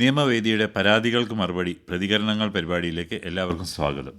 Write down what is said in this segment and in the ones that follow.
നിയമവേദിയുടെ പരാതികൾക്ക് മറുപടി പ്രതികരണങ്ങൾ പരിപാടിയിലേക്ക് എല്ലാവർക്കും സ്വാഗതം.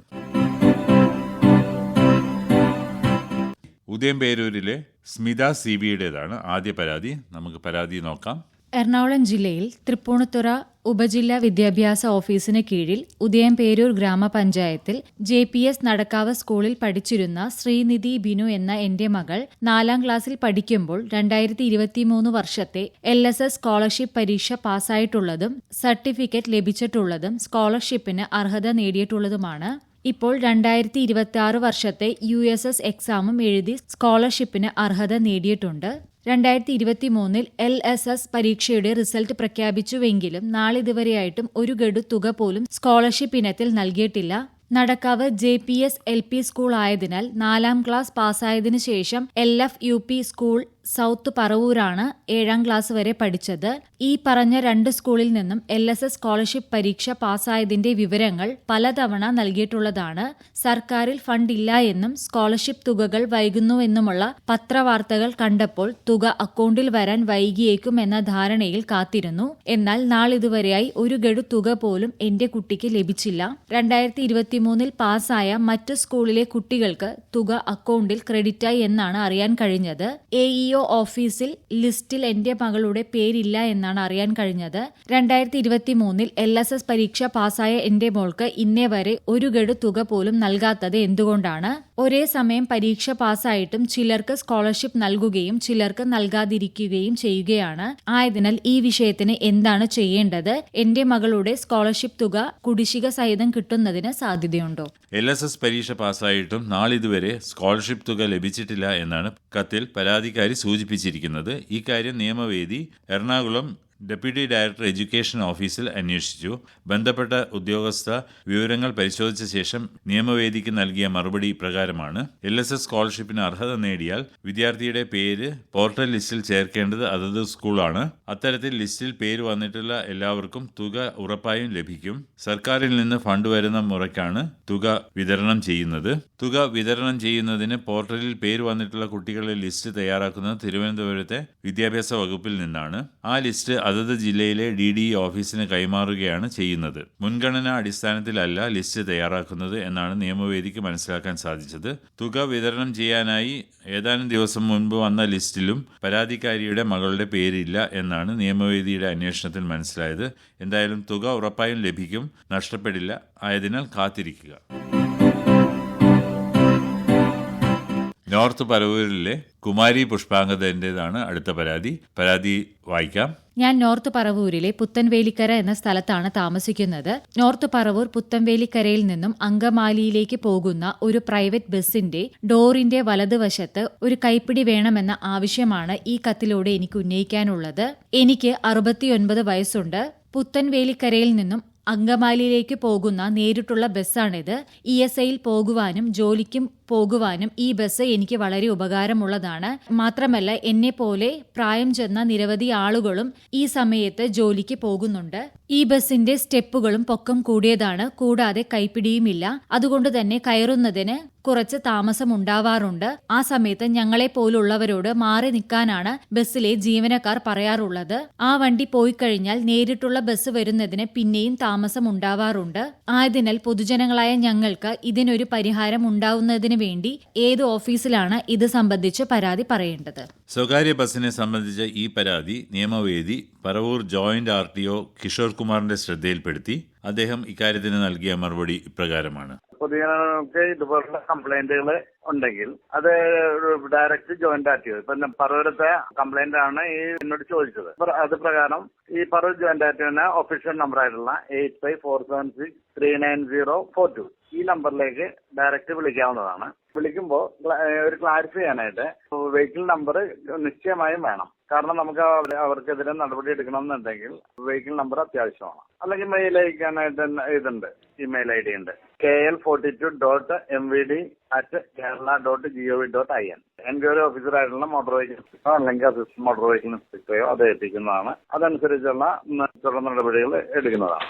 ഉദയംപേരൂരിലെ സ്മിത CBയുടേതാണ് ആദ്യ പരാതി. നമുക്ക് പരാതി നോക്കാം. എറണാകുളം ജില്ലയിൽ തൃപ്പൂണിത്തുറ ഉപജില്ലാ വിദ്യാഭ്യാസ ഓഫീസിന് കീഴിൽ ഉദയംപേരൂർ ഗ്രാമപഞ്ചായത്തിൽ JPS നടക്കാവ് സ്കൂളിൽ പഠിച്ചിരുന്ന ശ്രീനിധി ബിനു എന്ന എന്റെ മകൾ 4ാം ക്ലാസ്സിൽ പഠിക്കുമ്പോൾ 2023 വർഷത്തെ LSS സ്കോളർഷിപ്പ് പരീക്ഷ പാസ്സായിട്ടുള്ളതും സർട്ടിഫിക്കറ്റ് ലഭിച്ചിട്ടുള്ളതും സ്കോളർഷിപ്പിന് അർഹത നേടിയിട്ടുള്ളതുമാണ്. ഇപ്പോൾ 2026 വർഷത്തെ USS എക്സാമും എഴുതി സ്കോളർഷിപ്പിന് അർഹത നേടിയിട്ടുണ്ട്. 2023 LSS പരീക്ഷയുടെ റിസൾട്ട് പ്രഖ്യാപിച്ചുവെങ്കിലും നാളിതുവരെയായിട്ടും ഒരു ഗഡു തുക പോലും സ്കോളർഷിപ്പ് ഇനത്തിൽ നൽകിയിട്ടില്ല. നടക്കാവ് JPS LP സ്കൂൾ ആയതിനാൽ 4ാം ക്ലാസ് പാസ്സായതിനു ശേഷം LF UP സ്കൂൾ സൗത്ത് പറവൂരാണ് 7ാം ക്ലാസ് വരെ പഠിച്ചത്. ഈ പറഞ്ഞ 2 സ്കൂളിൽ നിന്നും LSS സ്കോളർഷിപ്പ് പരീക്ഷ പാസ്സായതിന്റെ വിവരങ്ങൾ പലതവണ നൽകിയിട്ടുള്ളതാണ്. സർക്കാരിൽ ഫണ്ടില്ല എന്നും സ്കോളർഷിപ്പ് തുകകൾ വൈകുന്നുവെന്നുമുള്ള പത്രവാർത്തകൾ കണ്ടപ്പോൾ തുക അക്കൗണ്ടിൽ വരാൻ വൈകിയേക്കും എന്ന ധാരണയിൽ കാത്തിരുന്നു. എന്നാൽ നാളിതുവരെയായി ഒരു ഗഡു തുക പോലും എന്റെ കുട്ടിക്ക് ലഭിച്ചില്ല. 2023 പാസ്സായ മറ്റു സ്കൂളിലെ കുട്ടികൾക്ക് തുക അക്കൗണ്ടിൽ ക്രെഡിറ്റായി എന്നാണ് അറിയാൻ കഴിഞ്ഞത്. AEO ഓഫീസിൽ ലിസ്റ്റിൽ എന്റെ മകളുടെ പേരില്ല എന്നാണ് അറിയാൻ കഴിഞ്ഞത്. 2023 LSS പരീക്ഷ പാസ്സായ എന്റെ മോൾക്ക് ഇന്നേ വരെ ഒരു ഗഡു തുക പോലും നൽകാത്തത് എന്തുകൊണ്ടാണ്? ഒരേ സമയം പരീക്ഷ പാസ്സായിട്ടും ചിലർക്ക് സ്കോളർഷിപ്പ് നൽകുകയും ചിലർക്ക് നൽകാതിരിക്കുകയും ചെയ്യുകയാണ്. ആയതിനാൽ ഈ വിഷയത്തിന് എന്താണ് ചെയ്യേണ്ടത്? എന്റെ മകളുടെ സ്കോളർഷിപ്പ് തുക കുടിശ്ശിക സഹിതം കിട്ടുന്നതിന് സാധ്യതയുണ്ടോ? LSS പരീക്ഷ പാസ്സായിട്ടും നാളിതുവരെ സ്കോളർഷിപ്പ് തുക ലഭിച്ചിട്ടില്ല എന്നാണ് കത്തിൽ പരാതിക്കാരി സൂചിപ്പിച്ചിരിക്കുന്നത്. ഇക്കാര്യം നിയമവേദി എറണാകുളം ഡെപ്യൂട്ടി ഡയറക്ടർ എഡ്യൂക്കേഷൻ ഓഫീസിൽ അന്വേഷിച്ചു. ബന്ധപ്പെട്ട ഉദ്യോഗസ്ഥ വിവരങ്ങൾ പരിശോധിച്ച ശേഷം നിയമവേദിക്ക് നൽകിയ മറുപടി പ്രകാരമാണ് LSS സ്കോളർഷിപ്പിന് അർഹത നേടിയാൽ വിദ്യാർത്ഥിയുടെ പേര് പോർട്ടൽ ലിസ്റ്റിൽ ചേർക്കേണ്ടത് അതത് സ്കൂളാണ്. അത്തരത്തിൽ ലിസ്റ്റിൽ പേര് വന്നിട്ടുള്ള എല്ലാവർക്കും തുക ഉറപ്പായും ലഭിക്കും. സർക്കാരിൽ നിന്ന് ഫണ്ട് വരുന്ന മുറയ്ക്കാണ് തുക വിതരണം ചെയ്യുന്നത്. തുക വിതരണം ചെയ്യുന്നതിന് പോർട്ടലിൽ പേര് വന്നിട്ടുള്ള കുട്ടികളുടെ ലിസ്റ്റ് തയ്യാറാക്കുന്നത് തിരുവനന്തപുരത്തെ വിദ്യാഭ്യാസ വകുപ്പിൽ നിന്നാണ്. ആ ലിസ്റ്റ് അതത് ജില്ലയിലെ DDE ഓഫീസിന് കൈമാറുകയാണ് ചെയ്യുന്നത്. മുൻഗണനാ അടിസ്ഥാനത്തിലല്ല ലിസ്റ്റ് തയ്യാറാക്കുന്നത് എന്നാണ് നിയമവേദിക്ക് മനസ്സിലാക്കാൻ സാധിച്ചത്. തുക വിതരണം ചെയ്യാനായി ഏതാനും ദിവസം മുൻപ് വന്ന ലിസ്റ്റിലും പരാതിക്കാരിയുടെ മകളുടെ പേരില്ല എന്നാണ് നിയമവേദിയുടെ അന്വേഷണത്തിൽ മനസ്സിലായത്. എന്തായാലും തുക ഉറപ്പായും ലഭിക്കും, നഷ്ടപ്പെടില്ല. ആയതിനാൽ കാത്തിരിക്കുക. നോർത്ത് പറവൂരിലെ കുമാരി പുഷ്പാങ്കതന്റേതാണ് അടുത്ത പരാതി വായിക്കാം. ഞാൻ നോർത്ത് പറവൂരിലെ പുത്തൻവേലിക്കര എന്ന സ്ഥലത്താണ് താമസിക്കുന്നത്. നോർത്ത് പറവൂർ പുത്തൻവേലിക്കരയിൽ നിന്നും അങ്കമാലിയിലേക്ക് പോകുന്ന ഒരു പ്രൈവറ്റ് ബസിന്റെ ഡോറിന്റെ വലതുവശത്ത് ഒരു കൈപ്പിടി വേണമെന്ന ആവശ്യമാണ് ഈ കത്തിലൂടെ എനിക്ക് ഉന്നയിക്കാനുള്ളത്. എനിക്ക് 69 വയസ്സുണ്ട്. പുത്തൻവേലിക്കരയിൽ നിന്നും അങ്കമാലിയിലേക്ക് പോകുന്ന നേരിട്ടുള്ള ബസ്സാണിത്. ESIയിൽ പോകുവാനും ജോലിക്കും പോകുവാനും ഈ ബസ് എനിക്ക് വളരെ ഉപകാരമുള്ളതാണ്. മാത്രമല്ല എന്നെ പോലെ പ്രായം ചെന്ന നിരവധി ആളുകളും ഈ സമയത്ത് ജോലിക്ക് പോകുന്നുണ്ട്. ഈ ബസിന്റെ സ്റ്റെപ്പുകളും പൊക്കം കൂടിയതാണ്. കൂടാതെ കൈപ്പിടിയുമില്ല. അതുകൊണ്ട് തന്നെ കയറുന്നതിന് കുറച്ച് താമസം ഉണ്ടാവാറുണ്ട്. ആ സമയത്ത് ഞങ്ങളെ പോലുള്ളവരോട് മാറി നിൽക്കാനാണ് ബസ്സിലെ ജീവനക്കാർ പറയാറുള്ളത്. ആ വണ്ടി പോയി കഴിഞ്ഞാൽ നേരിട്ടുള്ള ബസ് വരുന്നതിന് പിന്നെയും താമസം ഉണ്ടാവാറുണ്ട്. ആയതിനാൽ പൊതുജനങ്ങളായ ഞങ്ങൾക്ക് ഇതിനൊരു പരിഹാരം ഉണ്ടാവുന്നതിന് വേണ്ടി ഏത് ഓഫീസിലാണ് ഇത് സംബന്ധിച്ച് പരാതി പറയേണ്ടത്? സ്വകാര്യ ബസിനെ സംബന്ധിച്ച ഈ പരാതി നിയമവേദി പറവൂർ ജോയിന്റ് RTO കിഷോർ കുമാറിന്റെ ശ്രദ്ധയിൽപ്പെടുത്തി. അദ്ദേഹം ഇക്കാര്യത്തിന് നൽകിയ മറുപടി ഇപ്രകാരമാണ്. പൊതുജനങ്ങൾക്ക് ഇതുപോലുള്ള കംപ്ലൈന്റുകൾ ഉണ്ടെങ്കിൽ അത് ഡയറക്റ്റ് ജോയിന്റ് RTO, ഇപ്പൊ പറവൂരത്തെ കംപ്ലൈന്റ് ആണ് ഈ എന്നോട് ചോദിച്ചത്. അത് പ്രകാരം ഈ പറവൂർ ജോയിന്റ് RTOന് ഒഫീഷ്യൽ നമ്പർ ആയിട്ടുള്ള 8547639042 ഈ നമ്പറിലേക്ക് ഡയറക്റ്റ് വിളിക്കാവുന്നതാണ്. വിളിക്കുമ്പോൾ ഒരു ക്ലാരിഫൈ ചെയ്യാനായിട്ട് വെഹിക്കിൾ നമ്പർ നിശ്ചയമായും വേണം. കാരണം നമുക്ക് അവർക്കെതിരെ നടപടി എടുക്കണമെന്നുണ്ടെങ്കിൽ വെഹിക്കിൾ നമ്പർ അത്യാവശ്യമാണ്. അല്ലെങ്കിൽ മെയിൽ അയക്കാനായിട്ട് ഇതുണ്ട്, ഇമെയിൽ ID ഉണ്ട്, kl42.mvd@kerala.gov.in. എൻക്വയറി ഓഫീസറായിട്ടുള്ള മോട്ടോർ വെഹിക്കിൾ ഇൻസ്പെക്ടറോ അല്ലെങ്കിൽ അസിസ്റ്റന്റ് മോട്ടോർ വെഹിക്കിൾ ഇൻസ്പെക്ടറെയോ അത് എത്തിക്കുന്നതാണ്. അതനുസരിച്ചുള്ള തുടർ നടപടികൾ എടുക്കുന്നതാണ്.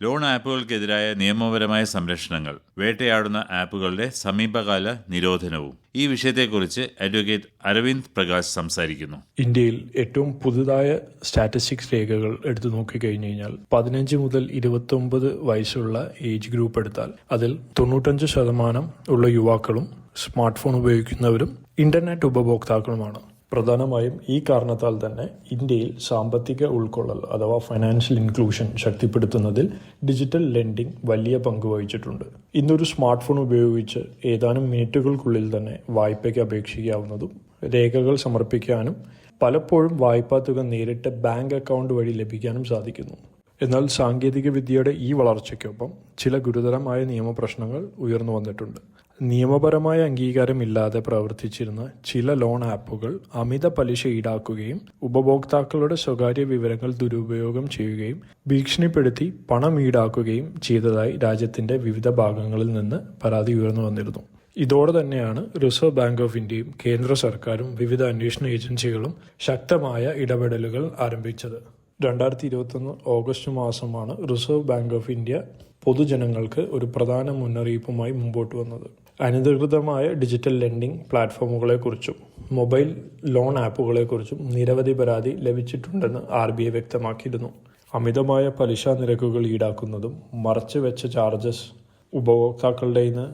ലോൺ ആപ്പുകൾക്കെതിരായ നിയമപരമായ സംരക്ഷണങ്ങൾ, വേട്ടയാടുന്ന ആപ്പുകളുടെ സമീപകാല നിരോധനവും. ഈ വിഷയത്തെക്കുറിച്ച് അഡ്വക്കേറ്റ് അരവിന്ദ് പ്രകാശ് സംസാരിക്കുന്നു. ഇന്ത്യയിൽ ഏറ്റവും പുതുതായ സ്റ്റാറ്റിസ്റ്റിക്സ് രേഖകൾ എടുത്തു നോക്കിക്കഴിഞ്ഞു കഴിഞ്ഞാൽ 15 മുതൽ 29 വയസ്സുള്ള ഏജ് ഗ്രൂപ്പ് എടുത്താൽ അതിൽ 95% ഉള്ള യുവാക്കളും സ്മാർട്ട് ഫോൺ ഉപയോഗിക്കുന്നവരും ഇന്റർനെറ്റ് ഉപഭോക്താക്കളുമാണ്. പ്രധാനമായും ഈ കാരണത്താൽ തന്നെ ഇന്ത്യയിൽ സാമ്പത്തിക ഉൾക്കൊള്ളൽ അഥവാ ഫൈനാൻഷ്യൽ ഇൻക്ലൂഷൻ ശക്തിപ്പെടുത്തുന്നതിൽ ഡിജിറ്റൽ ലെൻഡിംഗ് വലിയ പങ്ക് വഹിച്ചിട്ടുണ്ട്. ഇന്നൊരു സ്മാർട്ട് ഫോൺ ഉപയോഗിച്ച് ഏതാനും മിനിറ്റുകൾക്കുള്ളിൽ തന്നെ വായ്പയ്ക്ക് അപേക്ഷിക്കാവുന്നതും രേഖകൾ സമർപ്പിക്കാനും പലപ്പോഴും വായ്പാ തുക നേരിട്ട് ബാങ്ക് അക്കൗണ്ട് വഴി ലഭിക്കാനും സാധിക്കുന്നു. എന്നാൽ സാങ്കേതിക വിദ്യയുടെ ഈ വളർച്ചയ്ക്കൊപ്പം ചില ഗുരുതരമായ നിയമപ്രശ്നങ്ങൾ ഉയർന്നു വന്നിട്ടുണ്ട്. നിയമപരമായ അംഗീകാരമില്ലാതെ പ്രവർത്തിച്ചിരുന്ന ചില ലോൺ ആപ്പുകൾ അമിത പലിശ ഈടാക്കുകയും ഉപഭോക്താക്കളുടെ സ്വകാര്യ വിവരങ്ങൾ ദുരുപയോഗം ചെയ്യുകയും ഭീഷണിപ്പെടുത്തി പണം ഈടാക്കുകയും ചെയ്തതായി രാജ്യത്തിന്റെ വിവിധ ഭാഗങ്ങളിൽ നിന്ന് പരാതി ഉയർന്നു വന്നിരുന്നു. ഇതോടെ തന്നെയാണ് റിസർവ് ബാങ്ക് ഓഫ് ഇന്ത്യയും കേന്ദ്ര സർക്കാരും വിവിധ അന്വേഷണ ഏജൻസികളും ശക്തമായ ഇടപെടലുകൾ ആരംഭിച്ചത്. 2021 ഓഗസ്റ്റ് മാസമാണ് റിസർവ് ബാങ്ക് ഓഫ് ഇന്ത്യ പൊതുജനങ്ങൾക്ക് ഒരു പ്രധാന മുന്നറിയിപ്പുമായി മുമ്പോട്ട് വന്നത്. അനധികൃതമായ ഡിജിറ്റൽ ലെൻഡിംഗ് പ്ലാറ്റ്ഫോമുകളെക്കുറിച്ചും മൊബൈൽ ലോൺ ആപ്പുകളെക്കുറിച്ചും നിരവധി പരാതി ലഭിച്ചിട്ടുണ്ടെന്ന് RBI വ്യക്തമാക്കിയിരുന്നു. അമിതമായ പലിശ നിരക്കുകൾ ഈടാക്കുന്നതും മറച്ചുവെച്ച ചാർജസ് ഉപഭോക്താക്കളുടെ നിന്ന്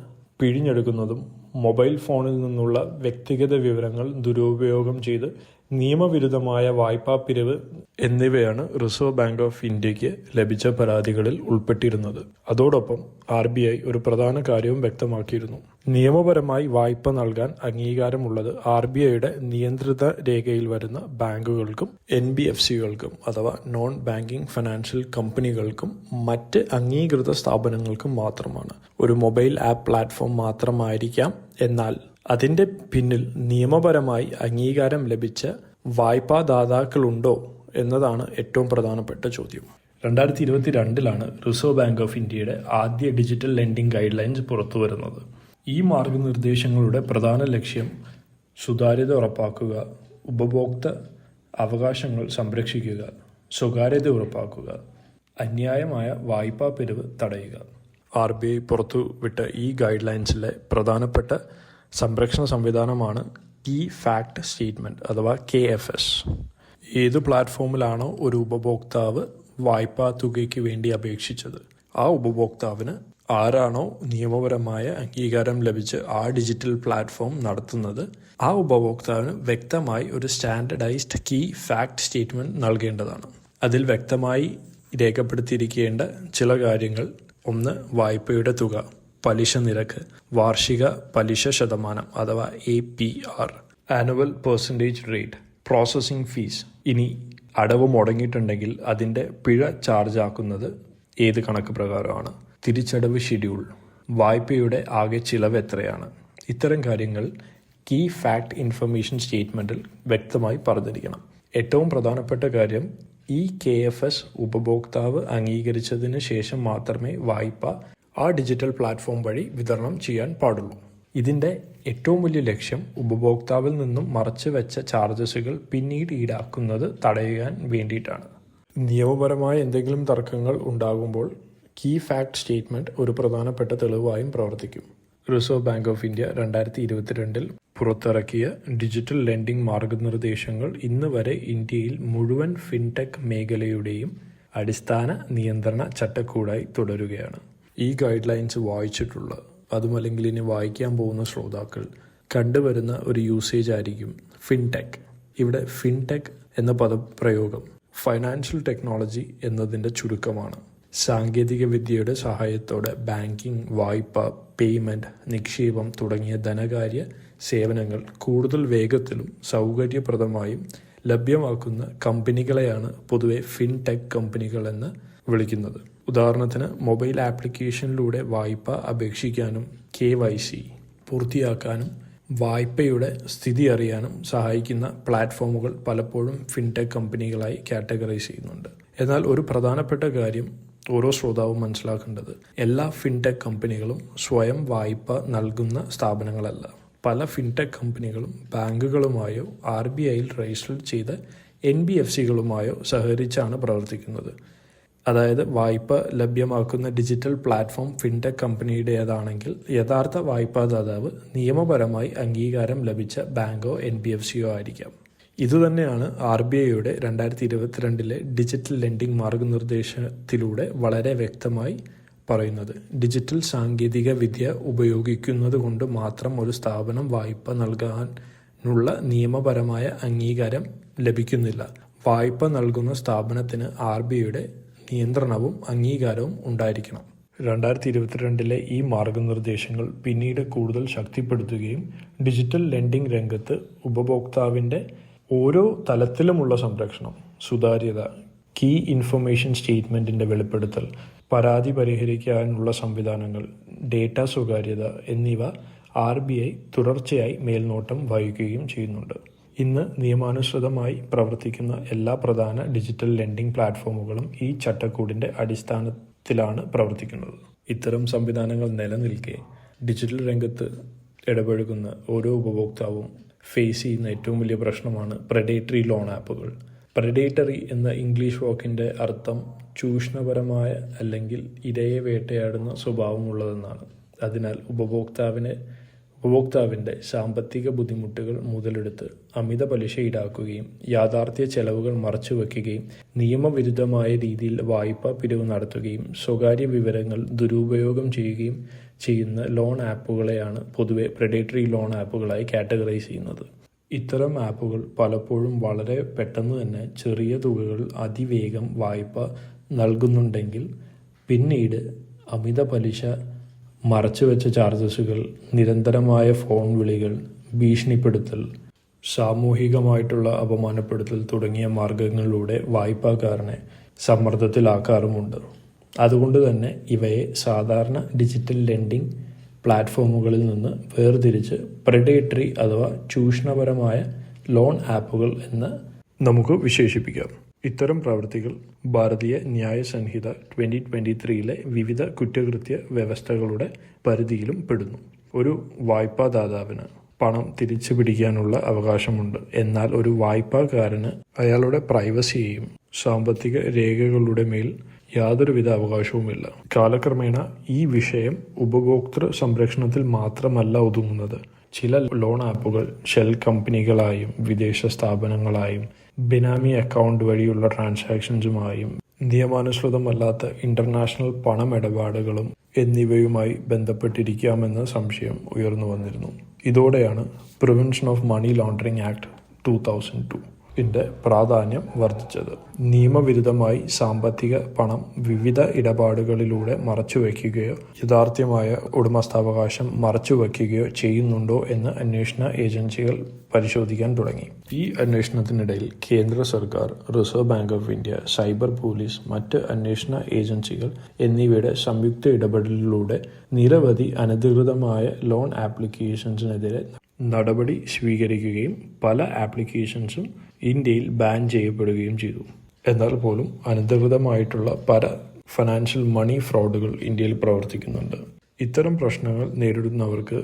പിഴിഞ്ഞെടുക്കുന്നതും മൊബൈൽ ഫോണിൽ നിന്നുള്ള വ്യക്തിഗത വിവരങ്ങൾ ദുരുപയോഗം ചെയ്ത് നിയമവിരുദ്ധമായ വായ്പാ പിരിവ് എന്നിവയാണ് റിസർവ് ബാങ്ക് ഓഫ് ഇന്ത്യക്ക് ലഭിച്ച പരാതികളിൽ ഉൾപ്പെട്ടിരുന്നത്. അതോടൊപ്പം RBI ഒരു പ്രധാന കാര്യവും വ്യക്തമാക്കിയിരുന്നു. നിയമപരമായി വായ്പ നൽകാൻ അംഗീകാരമുള്ളത് RBIയുടെ നിയന്ത്രിത രേഖയിൽ വരുന്ന ബാങ്കുകൾക്കും NBFCകൾക്കും അഥവാ നോൺ ബാങ്കിംഗ് ഫിനാൻഷ്യൽ കമ്പനികൾക്കും മറ്റ് അംഗീകൃത സ്ഥാപനങ്ങൾക്കും മാത്രമാണ്. ഒരു മൊബൈൽ ആപ്പ് പ്ലാറ്റ്ഫോം മാത്രമായിരിക്കാം, എന്നാൽ അതിന്റെ പിന്നിൽ നിയമപരമായി അംഗീകാരം ലഭിച്ച വായ്പാദാതാക്കളുണ്ടോ എന്നതാണ് ഏറ്റവും പ്രധാനപ്പെട്ട ചോദ്യം. 2022 റിസർവ് ബാങ്ക് ഓഫ് ഇന്ത്യയുടെ ആദ്യ ഡിജിറ്റൽ ലെൻഡിംഗ് ഗൈഡ് ലൈൻസ് പുറത്തു വരുന്നത്. ഈ മാർഗനിർദ്ദേശങ്ങളുടെ പ്രധാന ലക്ഷ്യം സുതാര്യത ഉറപ്പാക്കുക, ഉപഭോക്തൃ അവകാശങ്ങൾ സംരക്ഷിക്കുക, സ്വകാര്യത ഉറപ്പാക്കുക, അന്യായമായ വായ്പാ പിരിവ് തടയുക. RBI പുറത്തുവിട്ട ഈ ഗൈഡ് ലൈൻസിലെ പ്രധാനപ്പെട്ട സംരക്ഷണ സംവിധാനമാണ് കീ ഫാക്ട് സ്റ്റേറ്റ്മെന്റ് അഥവാ KFS. ഏത് പ്ലാറ്റ്ഫോമിലാണോ ഒരു ഉപഭോക്താവ് വായ്പാ തുകയ്ക്ക് വേണ്ടി അപേക്ഷിച്ചത്, ആ ഉപഭോക്താവിന് ആരാണോ നിയമപരമായ അംഗീകാരം ലഭിച്ച് ആ ഡിജിറ്റൽ പ്ലാറ്റ്ഫോം നടത്തുന്നത്, ആ ഉപഭോക്താവിന് വ്യക്തമായി ഒരു സ്റ്റാൻഡർഡൈസ്ഡ് കീ ഫാക്ട് സ്റ്റേറ്റ്മെന്റ് നൽകേണ്ടതാണ്. അതിൽ വ്യക്തമായി രേഖപ്പെടുത്തിയിരിക്കേണ്ട ചില കാര്യങ്ങൾ: 1. വായ്പയുടെ തുക, പലിശ നിരക്ക്, വാർഷിക പലിശ ശതമാനം അഥവാ APR, annual percentage rate, processing fees. ഇനി അടവ് മുടങ്ങിയിട്ടുണ്ടെങ്കിൽ അതിൻ്റെ പിഴ ചാർജ് ആക്കുന്നത് ഏത് കണക്ക് പ്രകാരമാണ്, തിരിച്ചടവ് ഷെഡ്യൂൾ, വായ്പയുടെ ആകെ ചിലവ് എത്രയാണ്. ഇത്തരം കാര്യങ്ങൾ കീ ഫാക്ട് ഇൻഫർമേഷൻ സ്റ്റേറ്റ്മെൻറ്റിൽ വ്യക്തമായി പറഞ്ഞിരിക്കണം. ഏറ്റവും പ്രധാനപ്പെട്ട കാര്യം, ഈ KFS ഉപഭോക്താവ് അംഗീകരിച്ചതിന് ശേഷം മാത്രമേ വായ്പ ആ ഡിജിറ്റൽ പ്ലാറ്റ്ഫോം വഴി വിതരണം ചെയ്യാൻ പാടുള്ളൂ. ഇതിൻ്റെ ഏറ്റവും വലിയ ലക്ഷ്യം ഉപഭോക്താവിൽ നിന്നും മറച്ചു വെച്ച ചാർജസുകൾ പിന്നീട് ഈടാക്കുന്നത് തടയാൻ വേണ്ടിയിട്ടാണ്. നിയമപരമായ എന്തെങ്കിലും തർക്കങ്ങൾ ഉണ്ടാകുമ്പോൾ കീ ഫാക്ട് സ്റ്റേറ്റ്മെന്റ് ഒരു പ്രധാനപ്പെട്ട തെളിവായും പ്രവർത്തിക്കും. റിസർവ് ബാങ്ക് ഓഫ് ഇന്ത്യ 2022 പുറത്തിറക്കിയ ഡിജിറ്റൽ ലെൻഡിംഗ് മാർഗനിർദ്ദേശങ്ങൾ ഇന്ന് വരെ ഇന്ത്യയിൽ മുഴുവൻ ഫിൻടെക് മേഖലയുടെയും അടിസ്ഥാന നിയന്ത്രണ ചട്ടക്കൂടായി തുടരുകയാണ്. ഈ ഗൈഡ് ലൈൻസ് വായിച്ചിട്ടുള്ള, അതുമല്ലെങ്കിൽ ഇനി വായിക്കാൻ പോകുന്ന ശ്രോതാക്കൾ കണ്ടുവരുന്ന ഒരു യൂസേജ് ആയിരിക്കും ഫിൻടെക്. ഇവിടെ ഫിൻടെക് എന്ന പദപ്രയോഗം ഫൈനാൻഷ്യൽ ടെക്നോളജി എന്നതിൻ്റെ ചുരുക്കമാണ്. സാങ്കേതിക വിദ്യയുടെ സഹായത്തോടെ ബാങ്കിംഗ്, വായ്പ, പേയ്മെന്റ്, നിക്ഷേപം തുടങ്ങിയ ധനകാര്യ സേവനങ്ങൾ കൂടുതൽ വേഗത്തിലും സൗകര്യപ്രദമായും ലഭ്യമാക്കുന്ന കമ്പനികളെയാണ് പൊതുവെ ഫിൻടെക് കമ്പനികൾ എന്ന് വിളിക്കുന്നത്. ഉദാഹരണത്തിന്, മൊബൈൽ ആപ്ലിക്കേഷനിലൂടെ വായ്പ അപേക്ഷിക്കാനും KYC പൂർത്തിയാക്കാനും വായ്പയുടെ സ്ഥിതി അറിയാനും സഹായിക്കുന്ന പ്ലാറ്റ്ഫോമുകൾ പലപ്പോഴും ഫിൻടെക് കമ്പനികളായി കാറ്റഗറൈസ് ചെയ്യുന്നുണ്ട്. എന്നാൽ ഒരു പ്രധാനപ്പെട്ട കാര്യം ഓരോ ശ്രോതാവും മനസ്സിലാക്കേണ്ടത്, എല്ലാ ഫിൻടെക് കമ്പനികളും സ്വയം വായ്പ നൽകുന്ന സ്ഥാപനങ്ങളല്ല. പല ഫിൻടെക് കമ്പനികളും ബാങ്കുകളുമായോ RBIയിൽ രജിസ്റ്റർ ചെയ്ത NBFCകളുമായോ സഹകരിച്ചാണ് പ്രവർത്തിക്കുന്നത്. അതായത് വായ്പ ലഭ്യമാക്കുന്ന ഡിജിറ്റൽ പ്ലാറ്റ്ഫോം ഫിൻടെക് കമ്പനിയുടേതാണെങ്കിൽ യഥാർത്ഥ വായ്പാദാതാവ് നിയമപരമായി അംഗീകാരം ലഭിച്ച ബാങ്കോ NBFCയോ ആയിരിക്കാം. ഇതുതന്നെയാണ് RBIയുടെ 2022 ഡിജിറ്റൽ ലെൻഡിംഗ് മാർഗനിർദ്ദേശത്തിലൂടെ വളരെ വ്യക്തമായി പറയുന്നത്. ഡിജിറ്റൽ സാങ്കേതിക വിദ്യ ഉപയോഗിക്കുന്നത് കൊണ്ട് മാത്രം ഒരു സ്ഥാപനം വായ്പ നൽകാനുള്ള നിയമപരമായ അംഗീകാരം ലഭിക്കുന്നില്ല. വായ്പ നൽകുന്ന സ്ഥാപനത്തിന് RBIയുടെ നിയന്ത്രണവും അംഗീകാരവും ഉണ്ടായിരിക്കണം. 2022 ഈ മാർഗനിർദ്ദേശങ്ങൾ പിന്നീട് കൂടുതൽ ശക്തിപ്പെടുത്തുകയും ഡിജിറ്റൽ ലെൻഡിംഗ് രംഗത്ത് ഉപഭോക്താവിൻ്റെ ഓരോ തലത്തിലുമുള്ള സംരക്ഷണം, സുതാര്യത, കീ ഇൻഫർമേഷൻ സ്റ്റേറ്റ്മെൻറ്റിൻ്റെ വെളിപ്പെടുത്തൽ, പരാതി പരിഹരിക്കാനുള്ള സംവിധാനങ്ങൾ, ഡേറ്റ സ്വകാര്യത എന്നിവ RBI തുടർച്ചയായി മേൽനോട്ടം വഹിക്കുകയും ചെയ്യുന്നുണ്ട്. ഇന്ന് നിയമാനുസൃതമായി പ്രവർത്തിക്കുന്ന എല്ലാ പ്രധാന ഡിജിറ്റൽ ലെൻഡിംഗ് പ്ലാറ്റ്ഫോമുകളും ഈ ചട്ടക്കൂടിൻ്റെ അടിസ്ഥാനത്തിലാണ് പ്രവർത്തിക്കുന്നത്. ഇത്തരം സംവിധാനങ്ങൾ നിലനിൽക്കെ ഡിജിറ്റൽ രംഗത്ത് ഇടപഴകുന്ന ഓരോ ഉപഭോക്താവും ഫേസ് ചെയ്യുന്ന ഏറ്റവും വലിയ പ്രശ്നമാണ് പ്രെഡേറ്ററി ലോൺ ആപ്പുകൾ. പ്രെഡേറ്ററി എന്ന ഇംഗ്ലീഷ് വാക്കിൻ്റെ അർത്ഥം ചൂഷണപരമായ അല്ലെങ്കിൽ ഇരയെ വേട്ടയാടുന്ന സ്വഭാവമുള്ളതെന്നാണ്. അതിനാൽ ഉപഭോക്താവിൻ്റെ സാമ്പത്തിക ബുദ്ധിമുട്ടുകൾ മുതലെടുത്ത് അമിത പലിശ ഈടാക്കുകയും യാഥാർത്ഥ്യ ചെലവുകൾ മറച്ചുവെക്കുകയും നിയമവിരുദ്ധമായ രീതിയിൽ വായ്പാ പിരിവ് നടത്തുകയും സ്വകാര്യ വിവരങ്ങൾ ദുരുപയോഗം ചെയ്യുകയും ചെയ്യുന്ന ലോൺ ആപ്പുകളെയാണ് പൊതുവെ പ്രെഡേറ്ററി ലോൺ ആപ്പുകളായി കാറ്റഗറൈസ് ചെയ്യുന്നത്. ഇത്തരം ആപ്പുകൾ പലപ്പോഴും വളരെ പെട്ടെന്ന് തന്നെ ചെറിയ തുകകൾ അതിവേഗം വായ്പ നൽകുന്നുണ്ടെങ്കിൽ പിന്നീട് അമിത പലിശ, മറച്ചുവെച്ച ചാർജസുകൾ, നിരന്തരമായ ഫോൺ വിളികൾ, ഭീഷണിപ്പെടുത്തൽ, സാമൂഹികമായിട്ടുള്ള അപമാനപ്പെടുത്തൽ തുടങ്ങിയ മാർഗങ്ങളിലൂടെ വായ്പാക്കാരനെ സമ്മർദ്ദത്തിലാക്കാറുമുണ്ട്. അതുകൊണ്ട് തന്നെ ഇവയെ സാധാരണ ഡിജിറ്റൽ ലെൻഡിംഗ് പ്ലാറ്റ്ഫോമുകളിൽ നിന്ന് വേർതിരിച്ച് പ്രെഡേറ്ററി അഥവാ ചൂഷണപരമായ ലോൺ ആപ്പുകൾ എന്ന് നമുക്ക് വിശേഷിപ്പിക്കാം. ഇത്തരം പ്രവൃത്തികൾ ഭാരതീയ ന്യായ സംഹിത 2023 വിവിധ കുറ്റകൃത്യ വ്യവസ്ഥകളുടെ പരിധിയിലും പെടുന്നു. ഒരു വായ്പാദാതാവിന് പണം തിരിച്ചു പിടിക്കാനുള്ള അവകാശമുണ്ട്. എന്നാൽ ഒരു വായ്പാക്കാരന് അയാളുടെ പ്രൈവസിയെയും സാമ്പത്തിക രേഖകളുടെ മേൽ യാതൊരുവിധ അവകാശവുമില്ല. കാലക്രമേണ ഈ വിഷയം ഉപഭോക്തൃ സംരക്ഷണത്തിൽ മാത്രമല്ല ഒതുങ്ങുന്നത്. ചില ലോൺ ആപ്പുകൾ ഷെൽ കമ്പനികളായും വിദേശ സ്ഥാപനങ്ങളായും ബിനാമി അക്കൗണ്ട് വഴിയുള്ള ട്രാൻസാക്ഷൻസുമായും നിയമാനുസൃതമല്ലാത്ത ഇന്റർനാഷണൽ പണമിടപാടുകളും എന്നിവയുമായി ബന്ധപ്പെട്ടിരിക്കാമെന്ന സംശയം ഉയർന്നു വന്നിരുന്നു. ഇതോടെയാണ് prevention of money laundering act 2002 പ്രാധാന്യം വർദ്ധിച്ചത്. നിയമവിരുദ്ധമായി സാമ്പത്തിക പണം വിവിധ ഇടപാടുകളിലൂടെ മറച്ചുവെക്കുകയോ യഥാർത്ഥമായ ഉടമസ്ഥാവകാശം മറച്ചുവെക്കുകയോ ചെയ്യുന്നുണ്ടോ എന്ന് അന്വേഷണ ഏജൻസികൾ പരിശോധിക്കാൻ തുടങ്ങി. ഈ അന്വേഷണത്തിനിടയിൽ കേന്ദ്ര സർക്കാർ, reserve bank of India, cyber police, മറ്റ് അന്വേഷണ ഏജൻസികൾ എന്നിവയുടെ സംയുക്ത ഇടപെടലിലൂടെ നിരവധി അനധികൃതമായ ലോൺ ആപ്ലിക്കേഷൻസിനെതിരെ നടപടി സ്വീകരിക്കുകയും പല ആപ്ലിക്കേഷൻസും ഇന്ത്യയിൽ ബാൻ ചെയ്യപ്പെടുകയും ചെയ്തു. എന്നാൽ പോലും അനധികൃതമായിട്ടുള്ള പല ഫിനാൻഷ്യൽ മണി ഫ്രോഡുകൾ ഇന്ത്യയിൽ പ്രവർത്തിക്കുന്നുണ്ട്. ഇത്തരം പ്രശ്നങ്ങൾ നേരിടുന്നവർക്ക്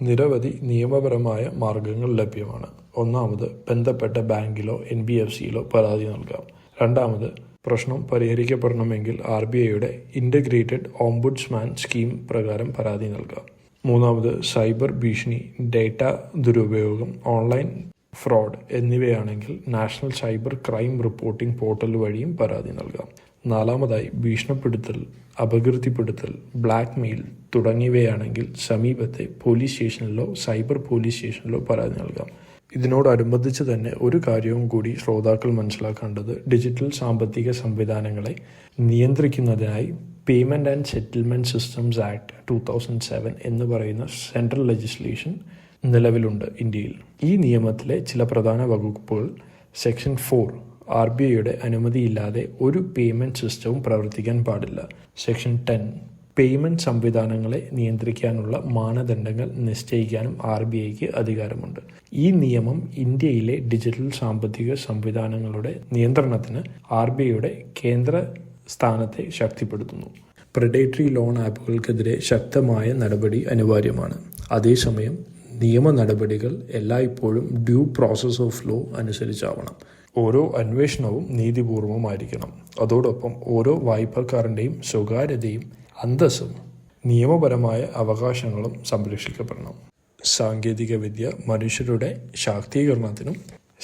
നിരവധി നിയമപരമായ മാർഗങ്ങൾ ലഭ്യമാണ്. ഒന്നാമത്, ബന്ധപ്പെട്ട ബാങ്കിലോ NBFCയിലോ പരാതി നൽകാം. രണ്ടാമത്, പ്രശ്നം പരിഹരിക്കപ്പെടണമെങ്കിൽ RBIയുടെ ഇൻ്റഗ്രേറ്റഡ് ഓംബുഡ്സ്മാൻ സ്കീം പ്രകാരം പരാതി നൽകാം. മൂന്നാമത്, സൈബർ ഭീഷണി, ഡേറ്റ ദുരുപയോഗം, ഓൺലൈൻ ഫ്രോഡ് എന്നിവയാണെങ്കിൽ national cyber crime reporting portal വഴിയും പരാതി നൽകാം. നാലാമതായി, ഭീഷണിപ്പെടുത്തൽ, അപകീർത്തിപ്പെടുത്തൽ, ബ്ലാക്ക് മെയിൽ തുടങ്ങിയവയാണെങ്കിൽ സമീപത്തെ പോലീസ് സ്റ്റേഷനിലോ സൈബർ പോലീസ് സ്റ്റേഷനിലോ പരാതി നൽകാം. ഇതിനോടനുബന്ധിച്ച് തന്നെ ഒരു കാര്യവും കൂടി ശ്രോതാക്കൾ മനസ്സിലാക്കേണ്ടത്, ഡിജിറ്റൽ സാമ്പത്തിക സംവിധാനങ്ങളെ നിയന്ത്രിക്കുന്നതിനായി payment and settlement systems act 2007 എന്ന് പറയുന്ന സെൻട്രൽ ലെജിസ്ലേഷൻ നിലവിലുണ്ട് ഇന്ത്യയിൽ. ഈ നിയമത്തിലെ ചില പ്രധാന വകുപ്പുകൾ സെക്ഷൻ 4 RBIയുടെ അനുമതിയില്ലാതെ ഒരു പേയ്മെൻറ്റ് സിസ്റ്റവും പ്രവർത്തിക്കാൻ പാടില്ല. സെക്ഷൻ 10 പേയ്മെൻറ്റ് സംവിധാനങ്ങളെ നിയന്ത്രിക്കാനുള്ള മാനദണ്ഡങ്ങൾ നിശ്ചയിക്കാനും RBIക്ക് അധികാരമുണ്ട്. ഈ നിയമം ഇന്ത്യയിലെ ഡിജിറ്റൽ സാമ്പത്തിക സംവിധാനങ്ങളുടെ നിയന്ത്രണത്തിന് RBIയുടെ കേന്ദ്ര സ്ഥാനത്തെ ശക്തിപ്പെടുത്തുന്നു. പ്രെഡേറ്ററി ലോൺ ആപ്പുകൾക്കെതിരെ ശക്തമായ നടപടി അനിവാര്യമാണ്. അതേസമയം നിയമ നടപടികൾ എല്ലായ്പ്പോഴും ഡ്യൂ പ്രോസസ് ഓഫ് ലോ അനുസരിച്ചാവണം. ഓരോ അന്വേഷണവും നീതിപൂർവമായിരിക്കണം. അതോടൊപ്പം ഓരോ വായ്പക്കാരൻ്റെയും സ്വകാര്യതയും അന്തസ്സും നിയമപരമായ അവകാശങ്ങളും സംരക്ഷിക്കപ്പെടണം. സാങ്കേതികവിദ്യ മനുഷ്യരുടെ ശാക്തീകരണത്തിനും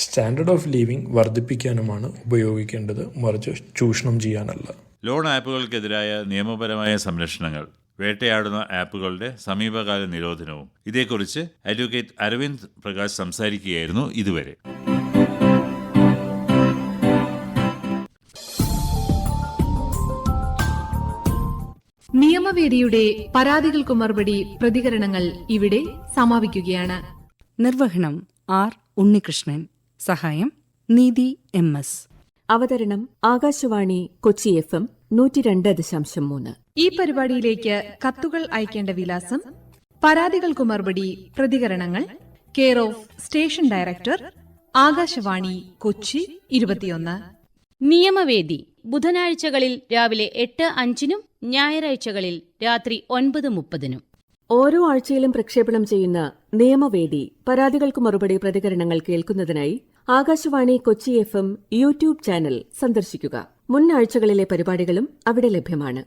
സ്റ്റാൻഡേർഡ് ഓഫ് ലിവിംഗ് വർദ്ധിപ്പിക്കാനുമാണ് ഉപയോഗിക്കേണ്ടത്, മറിച്ച് ചൂഷണം ചെയ്യാനല്ല. ലോൺ ആപ്പുകൾക്കെതിരായ നിയമപരമായ സംരക്ഷണങ്ങൾ, വേട്ടയാടുന്ന ആപ്പുകളുടെ സമീപകാല നിരോധനവും, ഇതേക്കുറിച്ച് അഡ്വക്കേറ്റ് അരവിന്ദ് പ്രകാശ് സംസാരിക്കുകയായിരുന്നു ഇതുവരെ. നിയമവേദിയുടെ പരാതികൾക്കു മറുപടി പ്രതികരണങ്ങൾ ഇവിടെ സമാപിക്കുകയാണ്. നിർവഹണം ആർ ഉണ്ണികൃഷ്ണൻ. സഹായം നീതി MS. അവതരണം ആകാശവാണി കൊച്ചി FM 102.3. ഈ പരിപാടിയിലേക്ക് കത്തുകൾ അയക്കേണ്ട വിലാസം: പരാതികൾക്കു മറുപടി പ്രതികരണങ്ങൾ, care of station director, Akashvani Kochi 21. നിയമവേദി ബുധനാഴ്ചകളിൽ രാവിലെ 8:05 ഞായറാഴ്ചകളിൽ രാത്രി 9:30. ഓരോ ആഴ്ചയിലും പ്രക്ഷേപണം ചെയ്യുന്ന നിയമവേദി പരാതികൾക്ക് മറുപടി പ്രതികരണങ്ങൾ കേൾക്കുന്നതിനായി Akashvani Kochi FM YouTube channel സന്ദർശിക്കുക. മുൻ ആഴ്ചകളിലെ പരിപാടികളും അവിടെ ലഭ്യമാണ്.